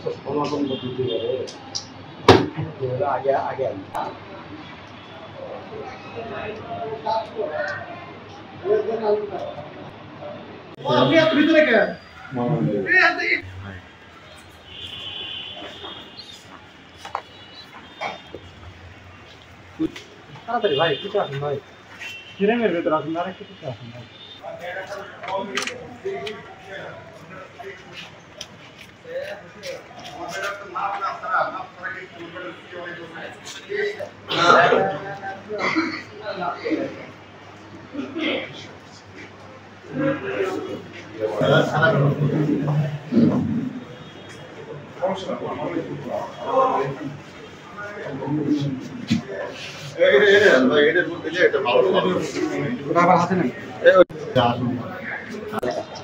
সমাগম করতে আগে আগে তাড়াতাড়ি ভাই কিছু আসুন ভাই ফ্রেমের ভেতর আসুন আর একটু কিছু আসুন ভাই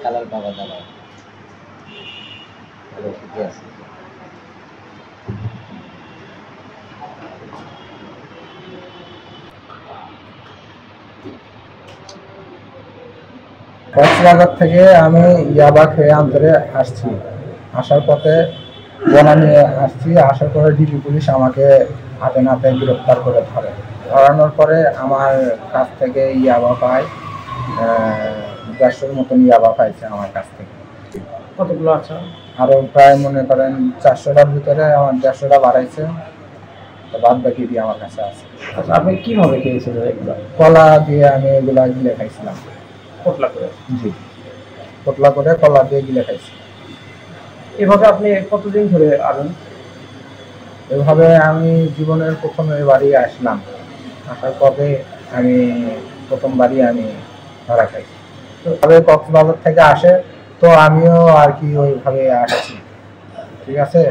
কালার বাবা দাদা ঠিকই আছে। কক্সবাজার থেকে আমি ইয়াবা খেয়ে আন্তরে আসছি, আসার পথে বনা নিয়ে আসছি। আসার পরে ডিবি পুলিশ আমাকে হাতে নাতে গ্রেপ্তার করে ধরে। ধরানোর পরে আমার কাছ থেকে ইয়াবা পায় 150 মতন ইয়াবা পাইছে আমার কাছ থেকে। কতগুলো আছে? আরও প্রায় মনে করেন 400টার ভিতরে আমার 150টা বাড়াইছে, তো বাদ বাকি দিয়ে আমার কাছে আছে। আচ্ছা, আপনি কিভাবে খেয়েছিলেন এগুলো? কলা দিয়ে আমি এগুলা গিলে খাইছিলাম। পোটলা করে? জি, পোটলা করে কলা দিয়ে গিলে খাইছি। এভাবে আপনি কতদিন ধরে আছেন? এভাবে আমি জীবনের প্রথমে বাড়ি আসলাম, আসার পরে আমি প্রথমবারই আমি ধরা খাই। তো তবে কক্সবাজার থেকে আসে, তো আমিও আর কি ওইভাবে আসছি, ঠিক আছে।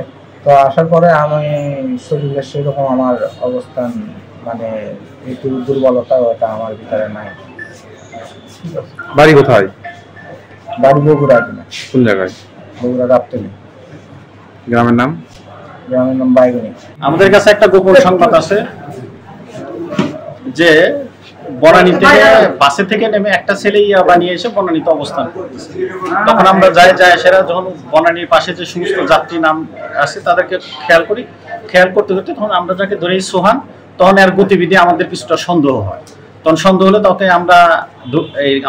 তো আসার পরে আমি শরীরের সেরকম আমার অবস্থান মানে একটু দুর্বলতা ওটা আমার ভিতরে নাই। ঠিক আছে। বাড়ি কোথায়? বাড়ি বগুড়া কিনা, কোন জায়গায়? বগুড়া গাবতলী। গ্রামের নাম? গ্রামের নাম বাইগুনি। আমাদের কাছে একটা গোপন সংবাদ আছে যে বনানী থেকে বাসে থেকে নেমে একটা ছেলে ইয়াবা নিয়ে এসে বনানীতে অবস্থান করতেছে। তখন আমরা যাই সেরা যখন বনানীর পাশে যে সমস্ত যাত্রী নাম আছে তাদেরকে খেয়াল করতে তখন আমরা যাকে ধরেই সোহান, তখন এর গতিবিধি আমাদের কিছুটা সন্দেহ হয়। তখন সন্দেহ হলে তাকে আমরা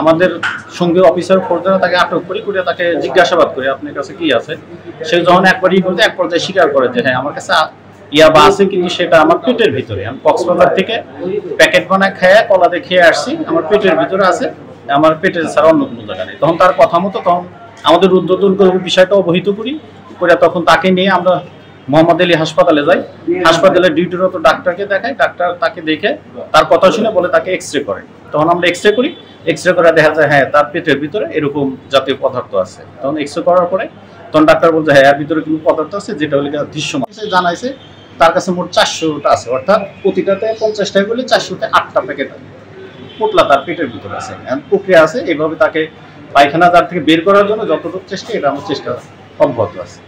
আমাদের সঙ্গে অফিসার ফোর্সরা তাকে আটক করি, তাকে জিজ্ঞাসাবাদ করি আপনার কাছে কি আছে। সে যখন একবারই বলতে এক পর্যায়ে স্বীকার করে যে হ্যাঁ আমার কাছে ইয়াবা আছে, কিন্তু সেটা আমার পেটের ভিতরে। আমি কক্সবাজার থেকে প্যাকেট বানায় খেয়ে কলাতে খেয়ে আসছি, আমার পেটের ভিতরে আছে, আমার পেটের ছাড়া অন্য কোনো জায়গা নেই। তখন তার কথা মতো তখন আমাদের উদ্বোধন করে বিষয়টা অবহিত করি, তখন তাকে নিয়ে আমরা মোহাম্মদ আলী হাসপাতালে যাই। হাসপাতালে ডিউটিরত ডাক্তারকে দেখাই, ডাক্তার তাকে দেখে তার কথা শুনে বলে তাকে এক্সরে করে। তখন আমরা এক্সরে করি, এক্সরে করে দেখা যায় হ্যাঁ তার পেটের ভিতরে এরকম জাতীয় পদার্থ আছে। তখন এক্সরে করার পরে তখন ডাক্তার বলছে হ্যাঁ এর ভিতরে কিন্তু পদার্থ আছে, যেটা হলে দৃশ্যমান। জানাইছে তার কাছে মোট 400টা আছে, অর্থাৎ প্রতিটাতে 50 টাকা করলে 400তে 8টা প্যাকেট পোটলা তার পেটের ভিতরে আছে। প্রক্রিয়া আছে, এইভাবে তাকে পায়খানা তার থেকে বের করার জন্য যতটুকু চেষ্টা, এটা আমার চেষ্টা অব্যাহত আছে।